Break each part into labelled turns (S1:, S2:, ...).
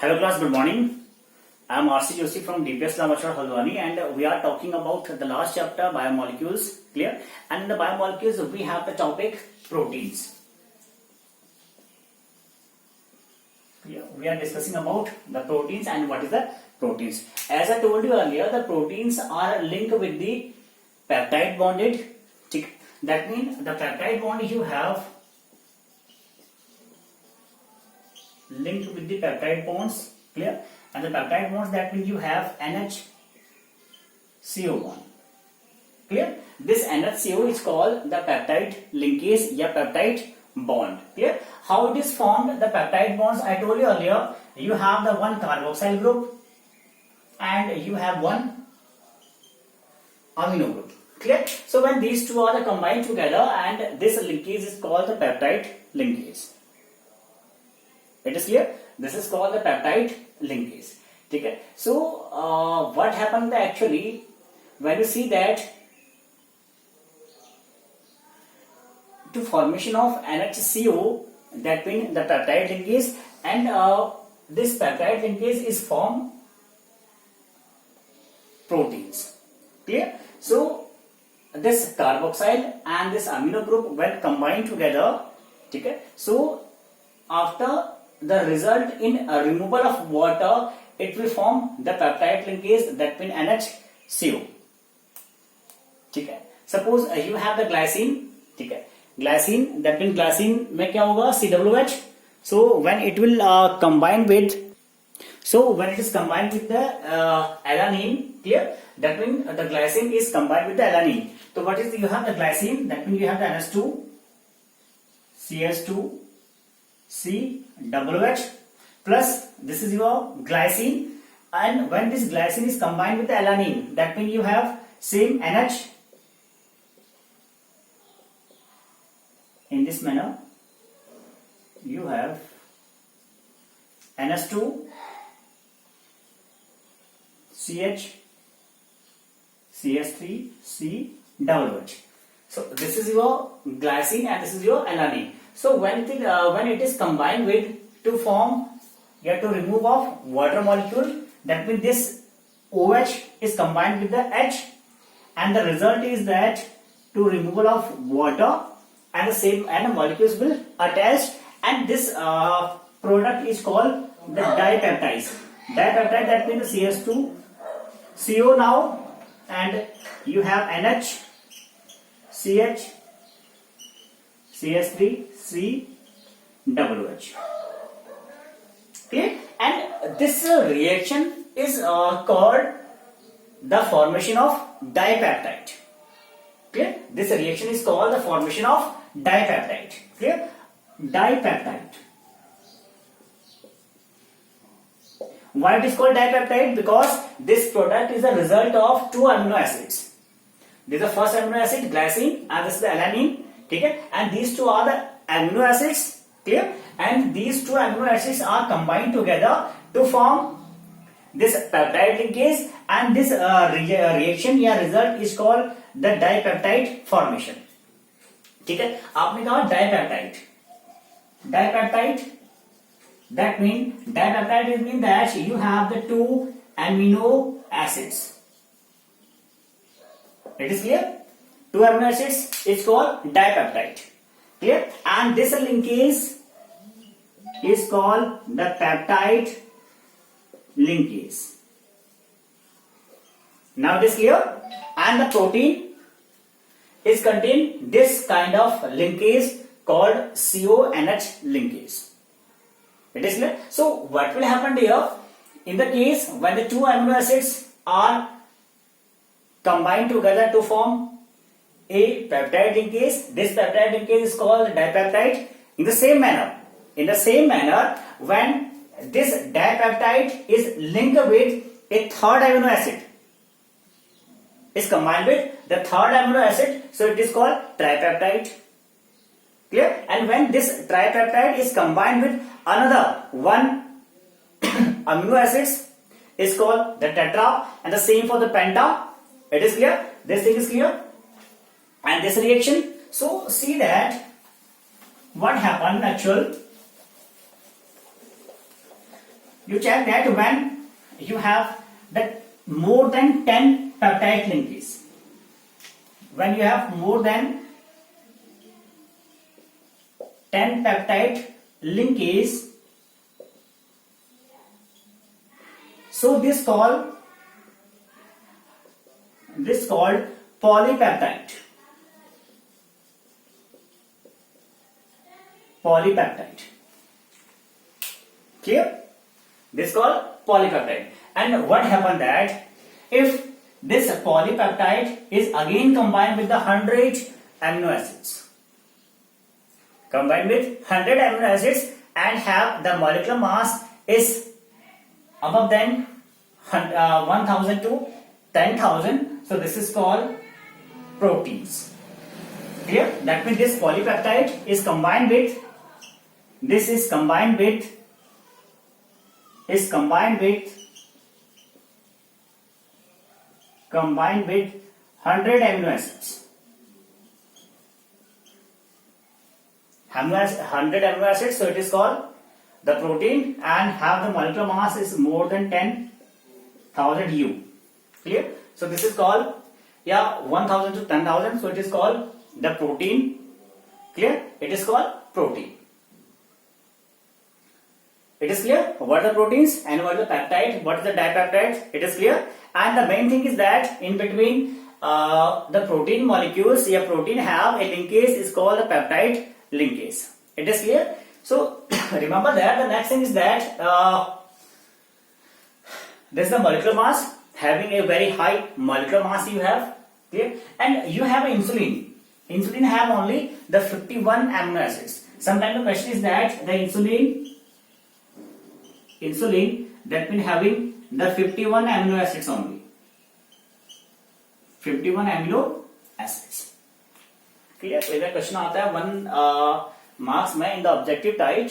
S1: Hello class, good morning. I am RC Joshi from DPS Lamachar Haldwani and we are talking about the last chapter biomolecules, clear? And in the biomolecules we have the topic proteins. Clear? We are discussing about the proteins and what is the proteins. As I told you earlier, the proteins are linked with the peptide bonded. That means the peptide bond you have linked with the peptide bonds, clear? And the peptide bonds, that means you have NHCO bond, clear? This NHCO is called the peptide linkage or peptide bond, clear? How it is formed, the peptide bonds, I told you earlier, you have the one carboxyl group and you have one amino group, clear? So when these two are combined together, and this linkage is called the peptide linkage. It is clear? This is called the peptide linkage. Okay. So what happened actually when you see that to formation of NHCO, that means the peptide linkage, and this peptide linkage is form proteins. Clear? So this carboxyl and this amino group when combined together, okay, so after the result in a removal of water, it will form the peptide linkage, that means NHCO. Okay. Suppose you have the glycine, okay. Glycine, that means glycine में क्या होगा CWH. So when it will combine with, so when it is combined with the alanine, clear? That means the glycine is combined with the alanine. So what is, you have the glycine, that means you have the NH2, CH2, CWH plus this is your glycine, and when this glycine is combined with the alanine, that means you have same NH. In this manner you have NH2 CH CH3 CWH. So this is your glycine and this is your alanine. So when it is combined with to form, you have to remove of water molecule, that means this OH is combined with the H, and the result is that to removal of water, and the same and the molecules will attach, and this product is called the dipeptides. Dipeptide, that means CH2 CO now, and you have NH CH CH3 CWH. Okay, and this reaction is called the formation of dipeptide. Okay, this reaction is called the formation of dipeptide. Clear? Dipeptide. Why it is called dipeptide? Because this product is a result of two amino acids. This is the first amino acid, glycine, and this is the alanine. Okay? And these two are the amino acids. Clear? And these two amino acids are combined together to form this peptide linkage, and this reaction या result is called the dipeptide formation. ठीक है? आपने कहा dipeptide. Dipeptide, that means dipeptide is mean that you have the two amino acids. It is clear? Two amino acids is called dipeptide. Clear? And this linkage is called the peptide linkage. Now it is clear? And the protein is contain this kind of linkage called CONH linkage. It is clear? So what will happen here? In the case when the two amino acids are combined together to form a peptide linkage, this peptide linkage is called dipeptide. In the same manner, when this dipeptide is linked with a third amino acid, is combined with the third amino acid, so it is called tripeptide. Clear? And when this tripeptide is combined with another one amino acids, is called the tetra, and the same for the penta. It is clear? This thing is clear? And this reaction, so see that what happened actually You check that when you have that more than 10 peptide linkages. When you have more than 10 peptide linkages, so this called polypeptide. Clear? This called polypeptide. And what happened that if this polypeptide is again combined with the 100 amino acids, and have the molecular mass is above than 1000 to 10,000, so this is called proteins. Clear? That means this polypeptide is combined with 100 amino acids. 100 amino acids, so it is called the protein, and have the molecular mass is more than 10,000 U. Clear? So this is called 1000 to 10,000, so it is called the protein. Clear? It is called protein. It is clear what are the proteins and what is the peptide, what is the dipeptide. It is clear. And the main thing is that in between the protein molecules, protein have a linkage is called the peptide linkage. It is clear. So remember that the next thing is that this is the molecular mass, having a very high molecular mass you have. Clear? And you have insulin. Insulin have only the 51 amino acids. Sometimes the question is that the insulin that means having the 51 amino acids only. 51 amino acids. Clear? So इधर question आता है 1 marks में in the objective type,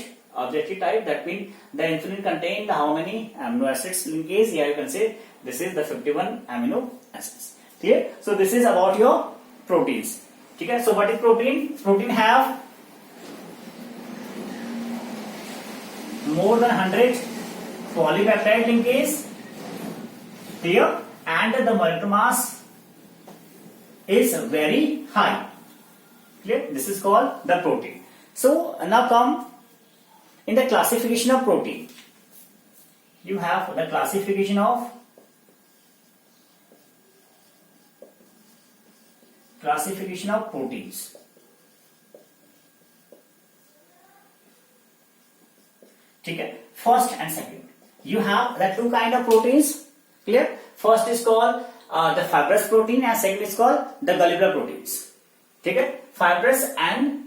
S1: that means the insulin contain how many amino acids linkage. Here you can say this is the 51 amino acids. Clear? So this is about your proteins. Okay, so what is protein? Protein have more than 100 polypeptide linkage. Clear? And the molecular mass is very high. Clear? This is called the protein. So now come in the classification of protein. You have the classification of proteins. Okay. First and second, you have the two kind of proteins. Clear? First is called the fibrous protein, and second is called the globule proteins. Okay? Fibrous and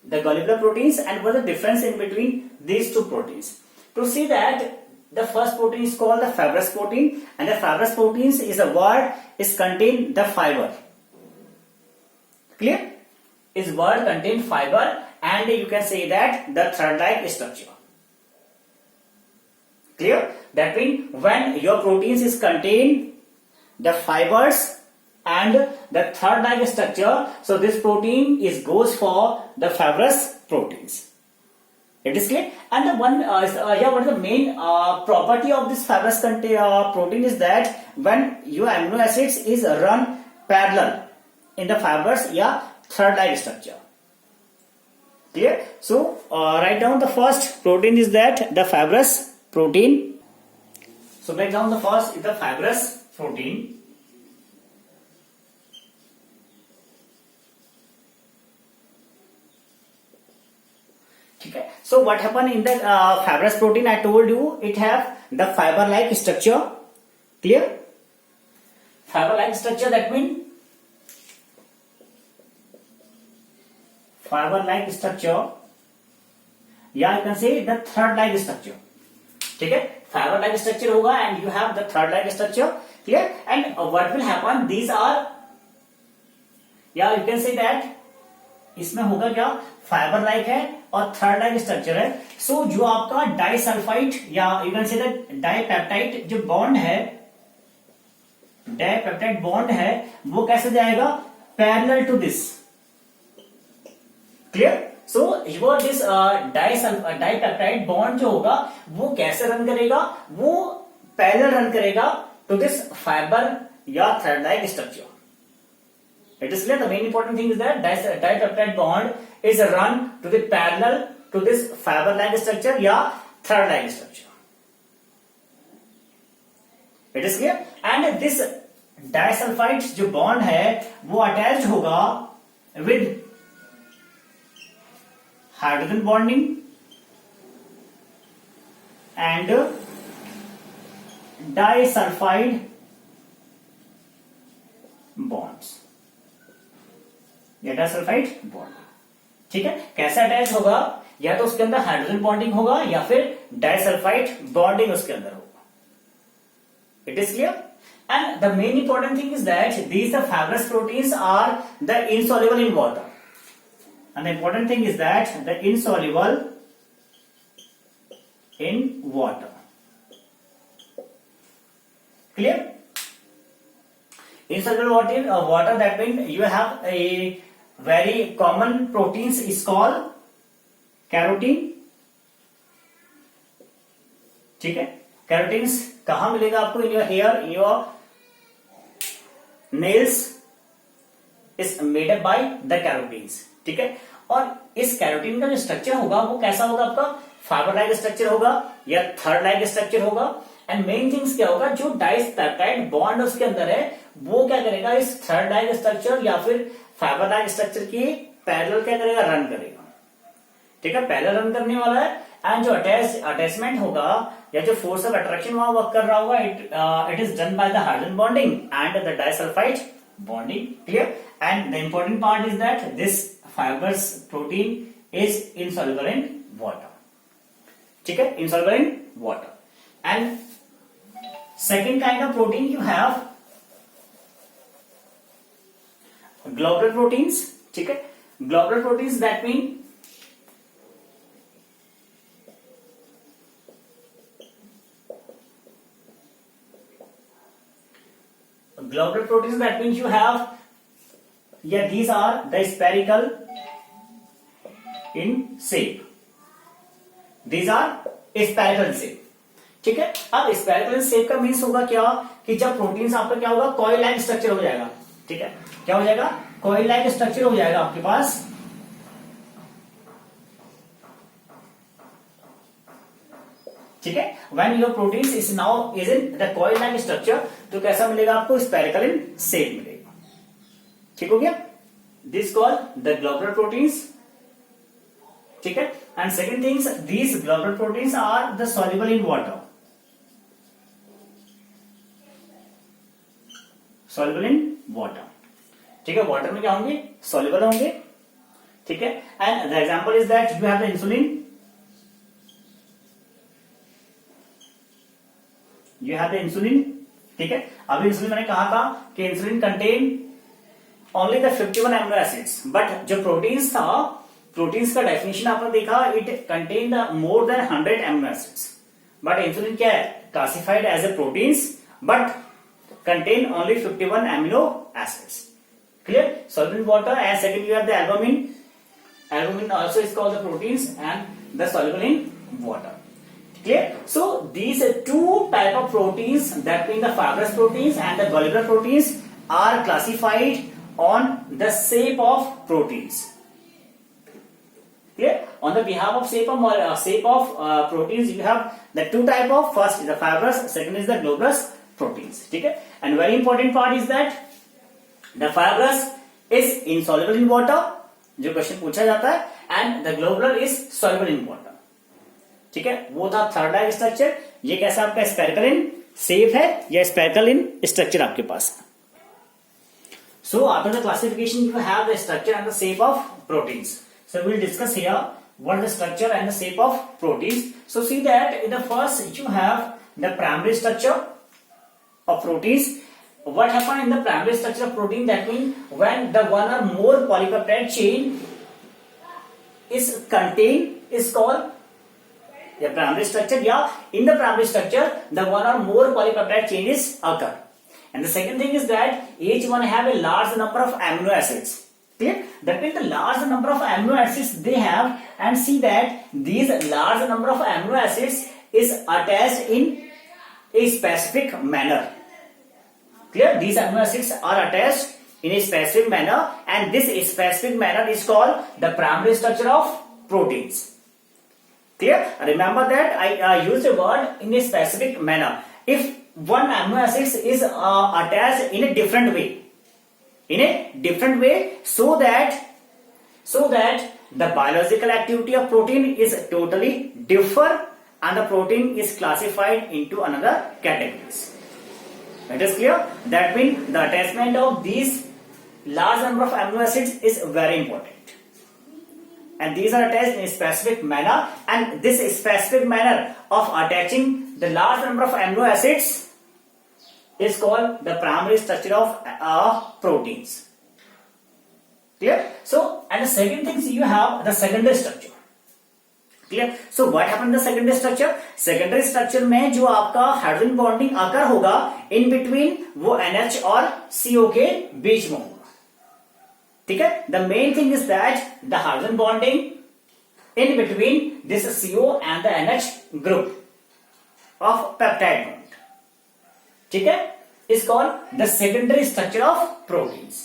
S1: the globule proteins, and what is the difference in between these two proteins? To see that the first protein is called the fibrous protein, and the fibrous proteins is a word is contain the fiber. Clear? Is word contain fiber, and you can say that the thread-like structure. Clear? That means when your proteins is contain the fibers and the thread-like structure, so this protein is goes for the fibrous proteins. It is clear. And the one what is the main property of this fibrous protein is that when your amino acids is run parallel in the fibers, thread-like structure. Clear? So write down the first protein is that the fibrous protein. So break down the first is the fibrous protein. Okay. So what happened in the fibrous protein? I told you it have the fiber-like structure. Clear? Fiber-like structure, that means fiber-like structure. You can say the thread-like structure. Okay? Fiber-like structure होगा and you have the thread-like structure. Clear? And what will happen? These are, you can say that इसमें होगा क्या, fibre like है और third like structure है. सो जो आपका disulphide या you can say that dipeptide जो बॉन्ड है, डाइपेप्टाइड बॉन्ड है, वो कैसे जाएगा, parallel to this. Clear? So your this dipeptide bond जो होगा वो कैसे रन करेगा, वो पैरेलल रन करेगा टू दिस फाइबर या thread like structure. It is clear. The main important thing is that dipeptide bond is run to the parallel to this fiber-like structure या thread-like structure. It is clear. And this disulfide जो bond है वो attached होगा with hydrogen bonding and disulfide bonds. Disulphide bond. ठीक है, कैसे attach होगा, या तो उसके अंदर हाइड्रोजन बॉन्डिंग होगा या फिर डाइसल्फाइड बॉन्डिंग उसके अंदर होगा. It is clear. And the main important thing is that these the fibrous proteins are the insoluble in water. And the important thing is that the insoluble in water. Clear. Insoluble water, that means you have a very common proteins is called carotene. ठीक है, carotenes कहां मिलेगा आपको, in your hair, in your nails is made up by the carotenes. ठीक है, और इस carotene का जो स्ट्रक्चर होगा वो कैसा होगा आपका, फाइबर लाइक स्ट्रक्चर होगा या थर्ड लाइक स्ट्रक्चर होगा. एंड मेन थिंग्स क्या होगा, जो डाइपेप्टाइड बॉन्ड उसके अंदर है वो क्या करेगा, इस थर्ड लाइक स्ट्रक्चर या फिर फाइबर लाइक स्ट्रक्चर की पैरेलल क्या करेगा, रन करेगा. ठीक है, पैरेलल रन करने वाला है. एंड जो अटैचमेंट होगा या जो फोर्स ऑफ अट्रैक्शन वहां वर्क कर रहा होगा, it is done by the hydrogen bonding and the disulphide bonding. Clear. And the important part is that this fibres protein is insoluble in water. ठीक है, insoluble in water. And second kind of protein you have globular proteins. ठीक है, globular proteins that mean globular proteins that means you have, yeah, these are the spherical in shape. These are spherical in shape. ठीक है, अब spherical shape का means होगा क्या, कि जब प्रोटीन्स आपका क्या होगा, कॉइल लाइक स्ट्रक्चर हो जाएगा. ठीक है, क्या हो जाएगा, कॉइल लाइक स्ट्रक्चर हो जाएगा आपके पास. ठीक है, when your proteins is now is in the coil like structure, तो कैसा मिलेगा आपको, स्पेरिकल इन शेप मिलेगा. ठीक हो गया, this called the globular proteins. ठीक है, and second things, these globular proteins are the soluble in water. Soluble in water. ठीक है, वाटर में क्या होंगे, सॉल्युबल होंगे. ठीक है, and the example is that you have the insulin. You have the insulin. ठीक है, अभी इंसुलिन मैंने कहा था कि insulin contain only the 51 amino acids, but जो प्रोटीन्स था, प्रोटीन्स का डेफिनेशन आपने देखा, it contain the more than 100 amino acids. But insulin क्या है, classified as a proteins but contain only 51 amino acids. Clear? Soluble in water. And second, you have the albumin. Albumin also is called the proteins and the soluble in water. Clear? So these two type of proteins, that means the fibrous proteins and the globular proteins, are classified on the shape of proteins. Clear? On the behalf of shape of proteins, you have the two type of, first is the fibrous, second is the globulous proteins. ठीक है, and very important part is that the fibrous is insoluble in water, जो question पूछा जाता है, and the globular is soluble in water. ठीक है, वो था थर्ड लाइक स्ट्रक्चर. ये कैसा आपका स्पेरिकल इन शेप है या स्पेरिकल इन स्ट्रक्चर आपके पास. So after the classification you have the structure and the shape of proteins. So we will discuss here what the structure and the shape of proteins. So see that in the first you have the primary structure of proteins. What happen in the primary structure of protein, that means when the one or more polypeptide chain is contained is called the primary structure. Yeah, in the primary structure the one or more polypeptide chain is occur. And the second thing is that each one have a large number of amino acids. Clear? That means the large number of amino acids they have, and see that these large number of amino acids is attached in a specific manner. Clear? These amino acids are attached in a specific manner, and this specific manner is called the primary structure of proteins. Clear? Remember that I used the word in a specific manner. If one amino acid is attached in a different way, so that the biological activity of protein is totally different, and the protein is classified into another categories. That is clear? That means the attachment of these large number of amino acids is very important, and these are attached in a specific manner, and this specific manner of attaching the large number of amino acids is called the primary structure of proteins. Clear? So, and the second thing, you have the secondary structure. Clear? So what happened in the secondary structure? Secondary structure में जो आपका hydrogen bonding आकर होगा in between, वो NH और CO के बीच में होगा. ठीक है? The main thing is that the hydrogen bonding in between this CO and the NH group of peptide bond. ठीक है? Is called the secondary structure of proteins.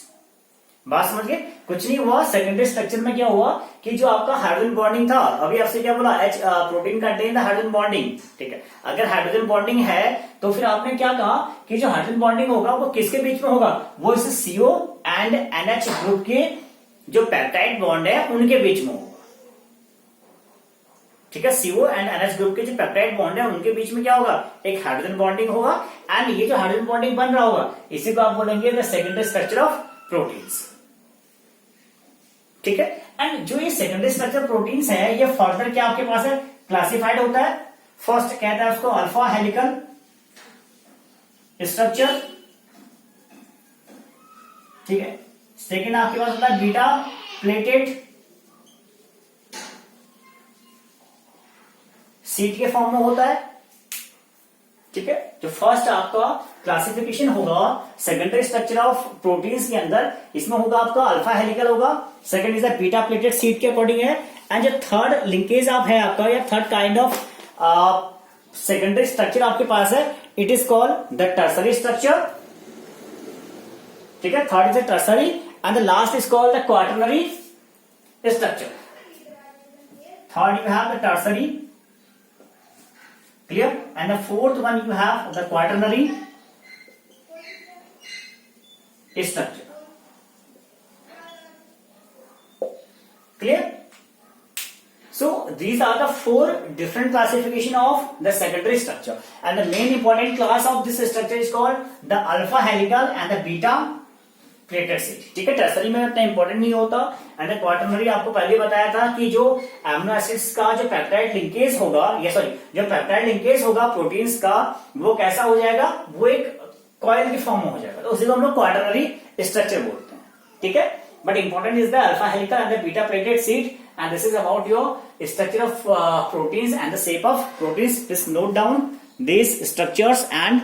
S1: बात समझ गए? कुछ नहीं हुआ. सेकेंडरी स्ट्रक्चर में क्या हुआ कि जो आपका हाइड्रोजन बॉन्डिंग था, अभी आपसे क्या बोला, H protein contain the hydrogen bonding. ठीक है? अगर हाइड्रोजन बॉन्डिंग है तो फिर आपने क्या कहा कि जो हाइड्रोजन बॉन्डिंग होगा वो किसके बीच में होगा? वो इस CO एंड NH ग्रुप के जो पेप्टाइड बॉन्ड है उनके बीच में होगा. ठीक है? CO एंड NH ग्रुप के जो पेप्टाइड बॉन्ड है उनके बीच में क्या होगा? एक हाइड्रोजन बॉन्डिंग होगा, एंड ये जो हाइड्रोजन बॉन्डिंग बन रहा होगा इसी को आप बोलेंगे the secondary structure of proteins. ठीक है? एंड जो ये सेकेंडरी स्ट्रक्चर प्रोटीन्स है, ये फर्दर क्या आपके पास है, क्लासिफाइड होता है. फर्स्ट कहता है उसको अल्फा हेलिकल स्ट्रक्चर. ठीक है? सेकेंड आपके पास होता है बीटा प्लेटेड सीट के फॉर्म में होता है. ठीक है? जो फर्स्ट आपका क्लासिफिकेशन होगा सेकेंडरी स्ट्रक्चर ऑफ प्रोटीन्स के अंदर, इसमें होगा आपका अल्फा हेलिकल होगा. Second is beta pleated seat के अकॉर्डिंग है. एंड जो थर्ड लिंकेज आप है आपका, या third kind of secondary structure आपके पास है, it is called the tertiary structure. ठीक है? Third is the tertiary, and the last is called the quaternary structure. Third you have the tertiary. Clear? And the fourth one you have the quaternary structure. Clear? So these are the four different classification of the secondary structure, and the main important class of this structure is called the alpha helical and the beta plated seat. ठीक है? Tertiary में इतना important नहीं होता. And quaternary आपको पहले बताया था कि जो एमिनो एसिड्स का जो पेप्टाइड लिंकेज होगा, जो पेप्टाइड लिंकेज होगा प्रोटीन्स का, वो कैसा हो जाएगा, वो एक कॉइल की फॉर्म में हो जाएगा, तो उसी को हम लोग क्वाटरनरी स्ट्रक्चर बोलते हैं. ठीक है? But important is the alpha helical and the beta pleated seat, and this is about your structure of proteins and the shape of proteins. Please note down these structures and